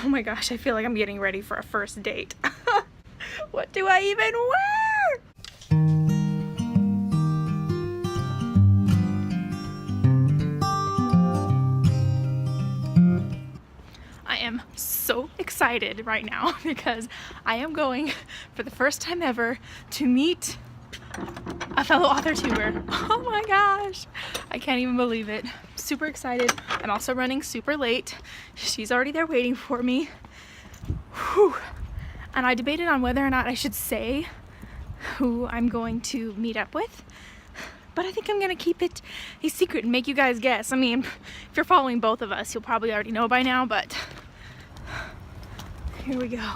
Oh my gosh, I feel like I'm getting ready for a first date. What do I even wear? I am so excited right now because I am going for the first time ever to meet a fellow Authortuber. Oh my gosh, I can't even believe it. Super excited. I'm also running super late. She's already there waiting for me. Whew. And I debated on whether or not I should say who I'm going to meet up with, but I think I'm gonna keep it a secret and make you guys guess. I mean, if you're following both of us, you'll probably already know by now, but here we go.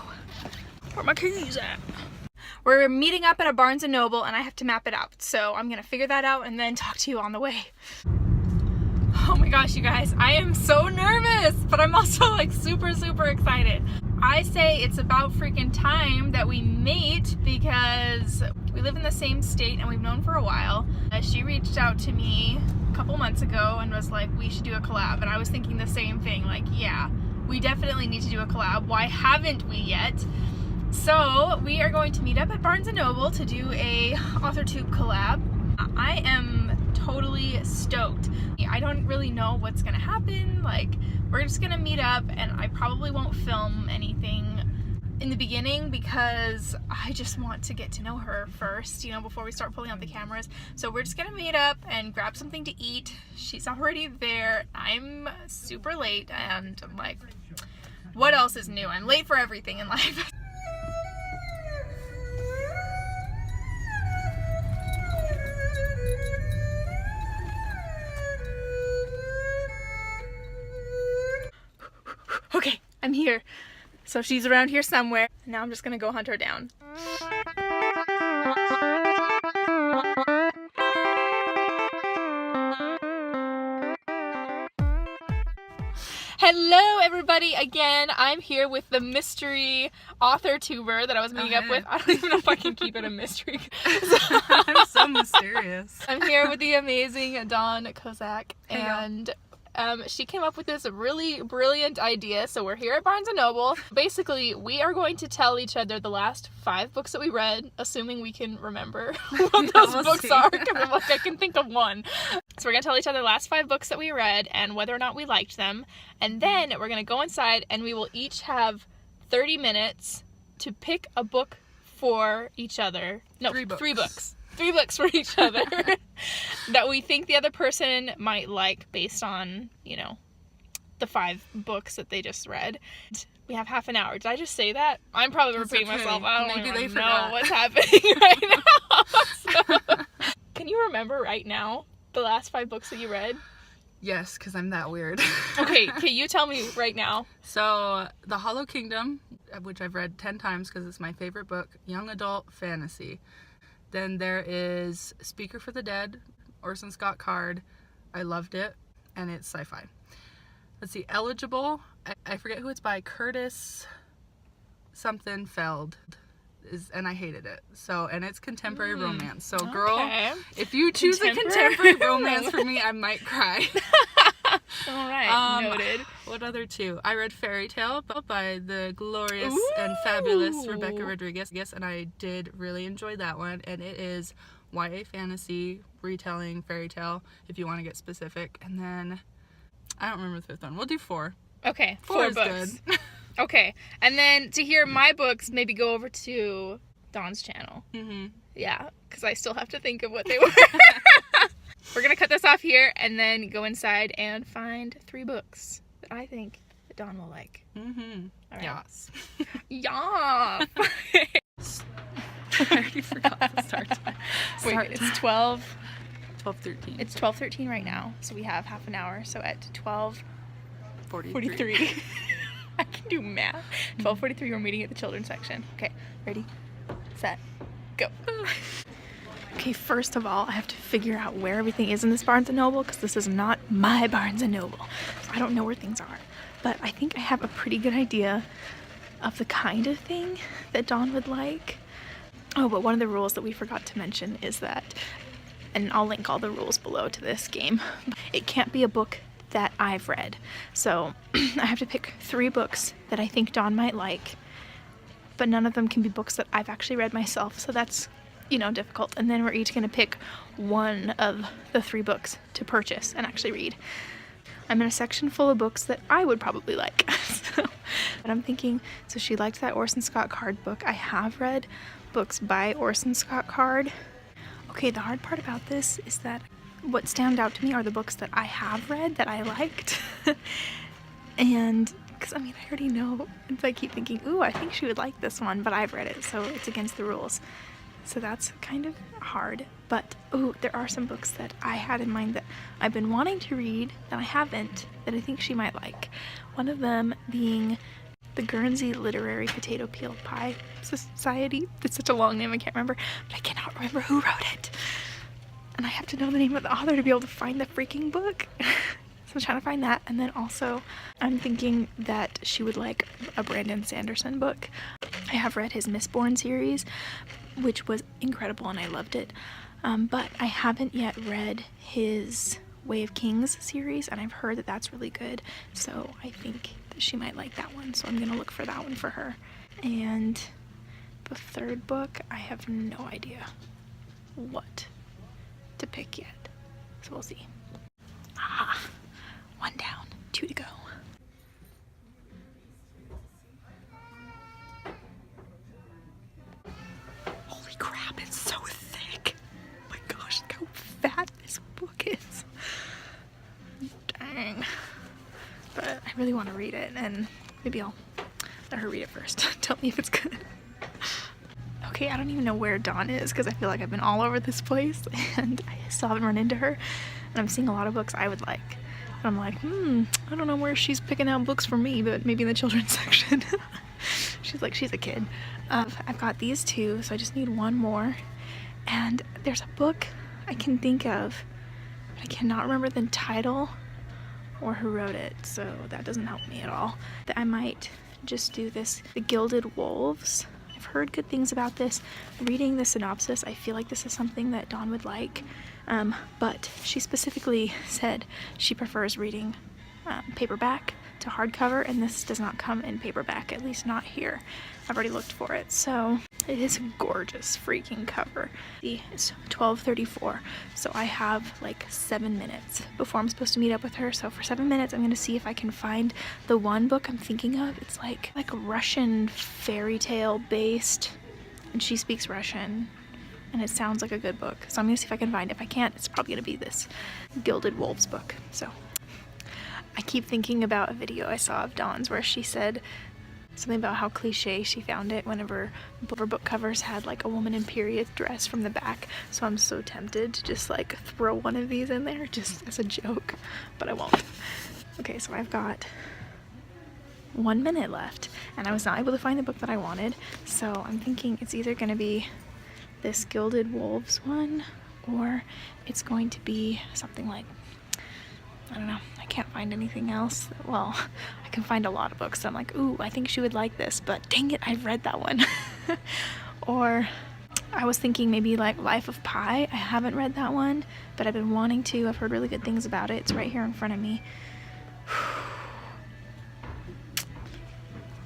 Where are my keys at? We're meeting up at a Barnes & Noble and I have to map it out. So I'm gonna figure that out and then talk to you on the way. Oh my gosh, you guys, I am so nervous, but I'm also like super excited. I say it's about freaking time that we meet because we live in the same state and we've known for a while. She reached out to me a couple months ago and was like, we should do a collab. And I was thinking the same thing, like, yeah, we definitely need to do a collab. Why haven't we yet? So we are going to meet up at Barnes & Noble to do a Authortube collab. I am totally stoked. I don't really know what's gonna happen. Like, we're just gonna meet up and I probably won't film anything in the beginning because I just want to get to know her first, you know, before we start pulling out the cameras. So we're just gonna meet up and grab something to eat. She's already there. I'm super late and I'm like, what else is new? I'm late for everything in life. Okay, I'm here. So she's around here somewhere. Now I'm just gonna go hunt her down. Hello everybody again. I'm here with the mystery Authortuber that I was meeting up with. I don't even know if I can keep it a mystery. I'm so mysterious. I'm here with the amazing Dawn Kozak, and she came up with this really brilliant idea. So we're here at Barnes & Noble. Basically, we are going to tell each other the last 5 books that we read, assuming we can remember what those books are, because I'm like, I can think of one. So we're going to tell each other the last 5 books that we read and whether or not we liked them. And then we're going to go inside and we will each have 30 minutes to pick a book for each other. No, 3 books. 3 books for each other that we think the other person might like based on, you know, the 5 books that they just read. We have half an hour. Did I just say that? I'm probably repeating myself. I don't even know what's happening right now. So, can you remember right now the last 5 books that you read? Yes, because I'm that weird. Okay, you tell me right now. So, The Hollow Kingdom, which I've read 10 times because it's my favorite book, young adult fantasy. Then there is Speaker for the Dead, Orson Scott Card. I loved it, and it's sci-fi. Let's see, Eligible. I forget who it's by. Curtis something Feld. And I hated it. So, and it's contemporary romance. So, girl, if you choose a contemporary romance for me, I might cry. Alright, noted. What other 2? I read Fairy Tale by the glorious and fabulous Rebecca Rodriguez, and I did really enjoy that one. And it is YA fantasy retelling Fairy Tale, if you want to get specific. And then, I don't remember the 5th one. We'll do 4. Okay, 4 books. Good. Okay, and then to hear my books, maybe go over to Dawn's channel. Mm-hmm. Yeah, because I still have to think of what they were. We're going to cut this off here and then go inside and find 3 books that I think that Dawn will like. Mm-hmm. All right. Yes. Yeah. I already forgot the start time. Wait, it's 12. 12:13. It's 12:13 right now, so we have half an hour. So at 12:43. I can do math. 12:43, we're meeting at the children's section. Okay, ready, set, go. Okay, first of all, I have to figure out where everything is in this Barnes & Noble because this is not my Barnes & Noble. So I don't know where things are. But I think I have a pretty good idea of the kind of thing that Dawn would like. Oh, but one of the rules that we forgot to mention is that, and I'll link all the rules below to this game, it can't be a book that I've read. So I have to pick 3 books that I think Dawn might like, but none of them can be books that I've actually read myself, so that's, you know, difficult. And then we're each going to pick one of the 3 books to purchase and actually read. I'm in a section full of books that I would probably like. So, but I'm thinking, so she liked that Orson Scott Card book. I have read books by Orson Scott Card. Okay, the hard part about this is that what stand out to me are the books that I have read that I liked. And because I mean, I already know, and so I keep thinking, ooh, I think she would like this one, but I've read it, so it's against the rules. So that's kind of hard. But ooh, there are some books that I had in mind that I've been wanting to read that I haven't, that I think she might like. One of them being the Guernsey Literary Potato Peel Pie Society. It's such a long name, I can't remember, but I cannot remember who wrote it. And I have to know the name of the author to be able to find the freaking book. So I'm trying to find that. And then also I'm thinking that she would like a Brandon Sanderson book. I have read his Mistborn series, which was incredible and I loved it. But I haven't yet read his Way of Kings series, and I've heard that that's really good. So I think that she might like that one. So I'm gonna look for that one for her. And the 3rd book, I have no idea what to pick yet. So we'll see. Ah, 1 down, 2 to go. Holy crap, it's so thick. Oh my gosh, look how fat this book is. Dang. But I really want to read it, and maybe I'll let her read it first. Tell me if it's good. Okay, I don't even know where Dawn is because I feel like I've been all over this place and I still haven't run into her. And I'm seeing a lot of books I would like. And I'm like, I don't know where she's picking out books for me, but maybe in the children's section. She's like, she's a kid. I've got these 2, so I just need 1 more. And there's a book I can think of, but I cannot remember the title or who wrote it, so that doesn't help me at all. That I might just do this, The Gilded Wolves. I've heard good things about this. Reading the synopsis, I feel like this is something that Dawn would like, but she specifically said she prefers reading paperback to hardcover, and this does not come in paperback, at least not here. I've already looked for it, so it is a gorgeous freaking cover. It's 12:34, so I have like 7 minutes before I'm supposed to meet up with her. So for 7 minutes, I'm gonna see if I can find the one book I'm thinking of. It's like a Russian fairy tale based, and she speaks Russian, and it sounds like a good book. So I'm gonna see if I can find it. If I can't, it's probably gonna be this Gilded Wolves book. So I keep thinking about a video I saw of Dawn's where she said something about how cliche she found it whenever her book covers had like a woman in period dress from the back. So I'm so tempted to just like throw one of these in there just as a joke, but I won't. Okay, so I've got 1 minute left and I was not able to find the book that I wanted. So I'm thinking it's either going to be this Gilded Wolves one or it's going to be something like, I don't know, I can't find anything else. Well, I can find a lot of books that I'm like, ooh, I think she would like this, but dang it, I've read that one. Or I was thinking maybe like Life of Pi. I haven't read that one, but I've been wanting to. I've heard really good things about it. It's right here in front of me.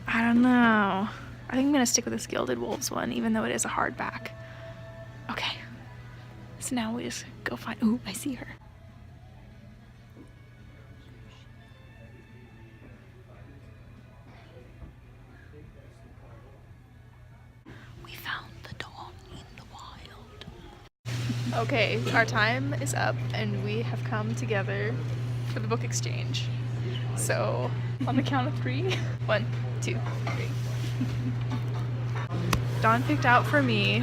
I don't know. I think I'm gonna stick with this Gilded Wolves one, even though it is a hardback. Okay, so now we just go find, ooh, I see her. Okay, our time is up and we have come together for the book exchange. So, on the count of 3, 1, 2, 3. Dawn picked out for me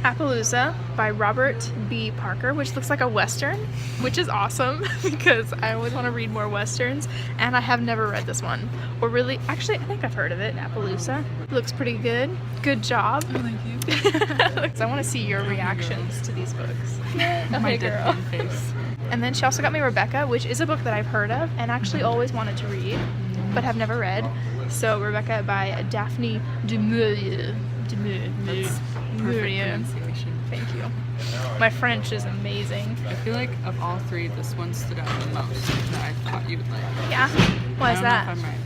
Appaloosa by Robert B. Parker, which looks like a Western, which is awesome because I always want to read more Westerns, and I have never read this one. Or really, actually, I think I've heard of it, Appaloosa. Looks pretty good. Good job. Oh, thank you. I want to see your reactions to these books. Okay, girl. Face. And then she also got me Rebecca, which is a book that I've heard of and actually always wanted to read, but have never read. So Rebecca by Daphne du Maurier. That's perfect pronunciation. Thank you. My French is amazing. I feel like of all three, this one stood out the most that I thought you would like. Yeah? Why is that? I don't know if I'm right.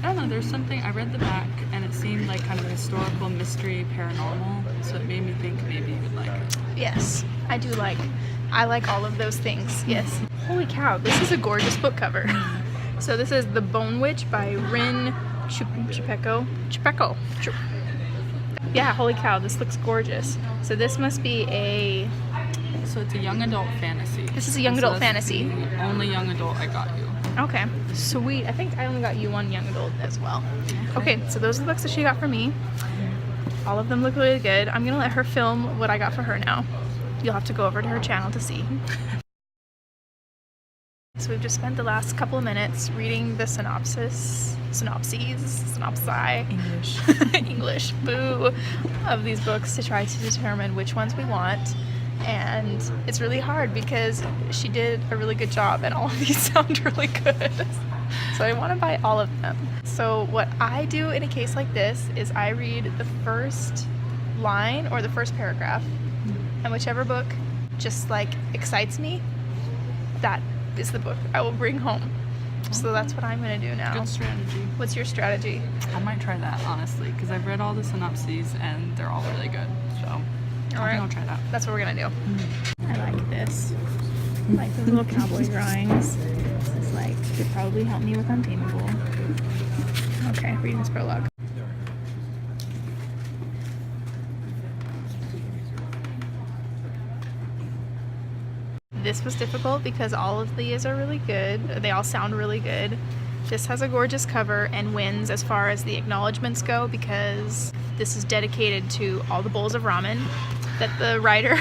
I don't know, there's something, I read the back and it seemed like kind of historical, mystery, paranormal, so it made me think maybe you would like it. Yes, I like all of those things, yes. Holy cow, this is a gorgeous book cover. So this is The Bone Witch by Rin Chupeco. Yeah, holy cow, this looks gorgeous. So this must be a... So it's a young adult fantasy. This is a young adult fantasy. The only young adult I got you. Okay, sweet. I think I only got you one young adult as well. Okay, so those are the books that she got for me. All of them look really good. I'm gonna let her film what I got for her now. You'll have to go over to her channel to see. So we've just spent the last couple of minutes reading the synopsis, English, boo, of these books to try to determine which ones we want. And it's really hard because she did a really good job and all of these sound really good. So I want to buy all of them. So what I do in a case like this is I read the first line or the first paragraph, and whichever book just like excites me, that is the book I will bring home. So that's what I'm going to do now. Good strategy. What's your strategy? I might try that, honestly, because I've read all the synopses and they're all really good. So I think I'll try that. That's what we're going to do. I like this. I like the little cowboy drawings. This is like, could probably help me with Untamable. Okay, reading this prologue. This was difficult because all of these are really good. They all sound really good. This has a gorgeous cover and wins as far as the acknowledgements go because this is dedicated to all the bowls of ramen that the writer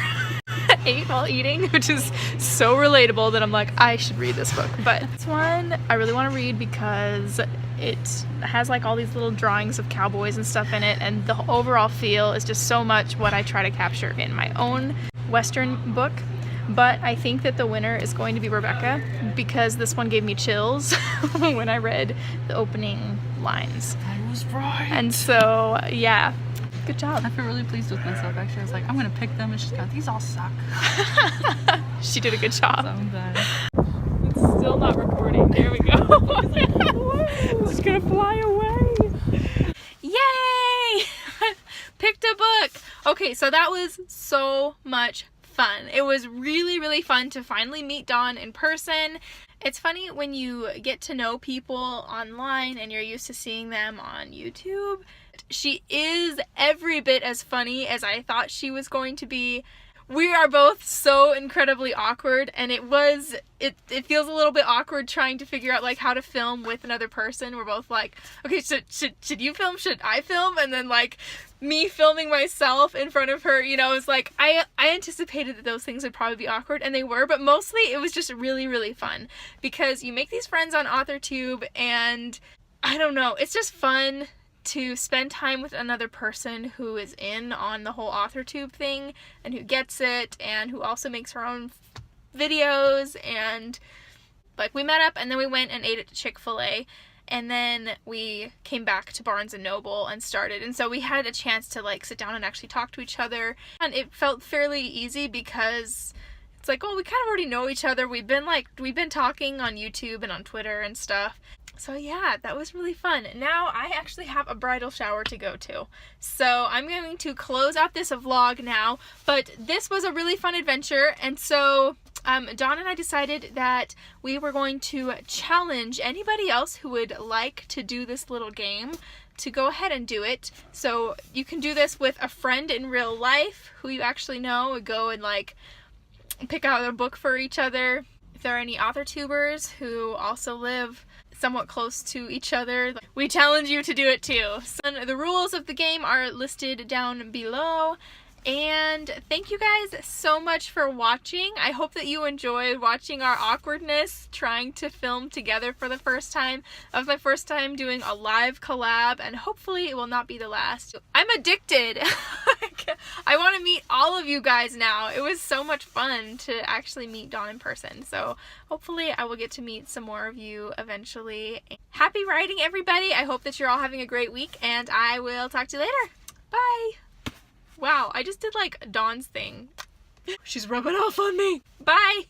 ate while eating, which is so relatable that I'm like, I should read this book. But this one I really want to read because it has like all these little drawings of cowboys and stuff in it, and the overall feel is just so much what I try to capture in my own Western book. But I think that the winner is going to be Rebecca because this one gave me chills when I read the opening lines. I was right. And so, yeah, good job. I feel really pleased with myself, actually. I was like, I'm going to pick them, and she's got, these all suck. She did a good job. So I'm glad. It's still not recording. There we go. It's just going to fly away. Yay! Picked a book. Okay, so that was so much fun. It was really, really fun to finally meet Dawn in person. It's funny when you get to know people online and you're used to seeing them on YouTube. She is every bit as funny as I thought she was going to be. We are both so incredibly awkward, and it feels a little bit awkward trying to figure out like how to film with another person. We're both like, okay, should you film? Should I film? And then like me filming myself in front of her, you know, it's like I anticipated that those things would probably be awkward, and they were, but mostly it was just really, really fun because you make these friends on Authortube, and I don't know, it's just fun to spend time with another person who is in on the whole Authortube thing and who gets it and who also makes her own videos. And like we met up and then we went and ate at Chick-fil-A, and then we came back to Barnes & Noble and started, and so we had a chance to like sit down and actually talk to each other, and it felt fairly easy because it's like, well, we kind of already know each other. We've been talking on YouTube and on Twitter and stuff. So yeah, that was really fun. Now I actually have a bridal shower to go to. So I'm going to close out this vlog now, but this was a really fun adventure, and so Dawn and I decided that we were going to challenge anybody else who would like to do this little game to go ahead and do it. So you can do this with a friend in real life who you actually know, go and like pick out a book for each other. If there are any Authortubers who also live somewhat close to each other, we challenge you to do it too. So the rules of the game are listed down below. And thank you guys so much for watching. I hope that you enjoyed watching our awkwardness trying to film together for the first time. That was my first time doing a live collab, and hopefully it will not be the last. I'm addicted. I want to meet all of you guys now. It was so much fun to actually meet Dawn in person. So hopefully I will get to meet some more of you eventually. Happy writing, everybody. I hope that you're all having a great week, and I will talk to you later. Bye. Wow, I just did like Dawn's thing. She's rubbing off on me. Bye.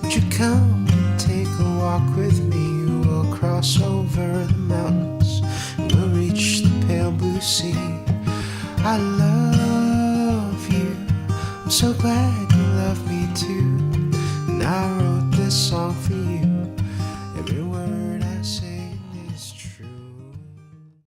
Would you come and take a walk with me? We'll cross over the mountains and we'll reach the pale blue sea. I love you, I'm so glad you love me too. And I wrote this song for you.